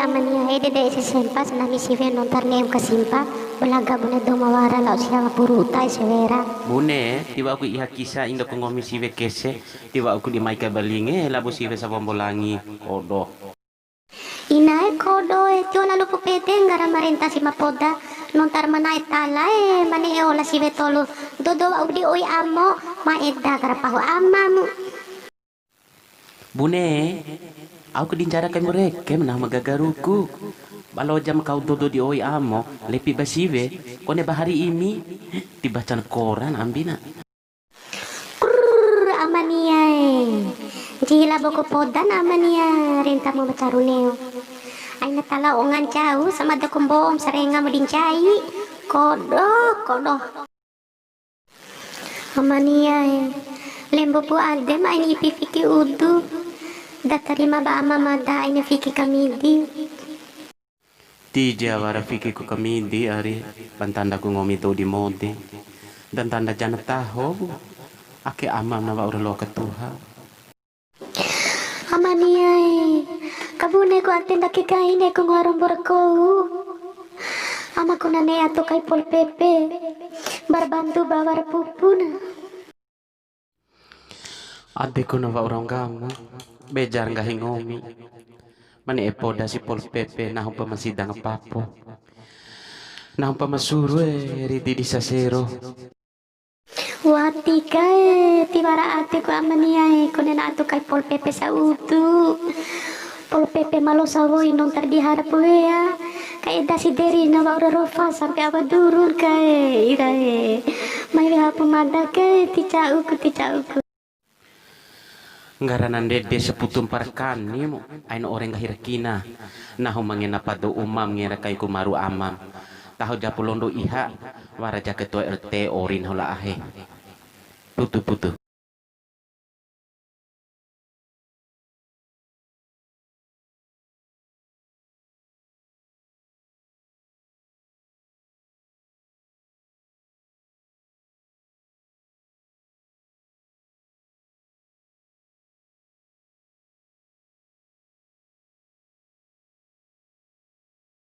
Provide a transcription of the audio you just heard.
amania hede de se sempas na misive non tarnem kasimpa belaga bune do mawara la siya puruta severa. Bune, tiba aku iha kisah indo ko ngomi siwe kese, tiba aku di maika balinge labu siwe sa bombolangi. Odo. Inae kodo tio na lupu pete ngara marenta si mapoda non tar manai tala mane e ola sive tolo dodo au di oi amo maeda gara pahu amamu. Bune, aku dincara kay murek, kay menah magagaruku. Balo jam kau dodo di oi amo, lepi basive, kone bahari ini, tiba can koran ambina. Krrr amania jila boko podan amania renta mo macaruneo. Ay natala ongan jauh sama da kumbom serenga mo dincai. Kodo. Amania lembo po adem ay ipifiki udu. Datarima ba ama mada ay nafiki kamidi. Ti jawara fiki ku kamidi ari pantanda ku ngomi to di mode. Dan tanda jana taho, ake amam na urlo ketuha. Amania kabune ko atin nakikain ko ngwarong borko. Ama ko na ne ato kay Pol Pepe. Barbantu bawar pupuna. Ade ko na orang kamu, bejar nggak hingomi. Mani epoda si Pol Pepe nahong pamasidang papo. Nahong pamasuro ridi di sasero. Wati kay tibara ate ko amania ko na ato kay Pol Pepe sa utu. Pol Pepe malo sawoy non tar diharap ya. Kay si deri na wa rofa sampai apa durun kay irae. May hapumada kay ticau ku. Ngaranan dede seputum parkani mo ay no orang kahirkina naho mangena pado umam ngira kay kumaru amam taho japulondo iha waraja ketua RT orin hola ahe putu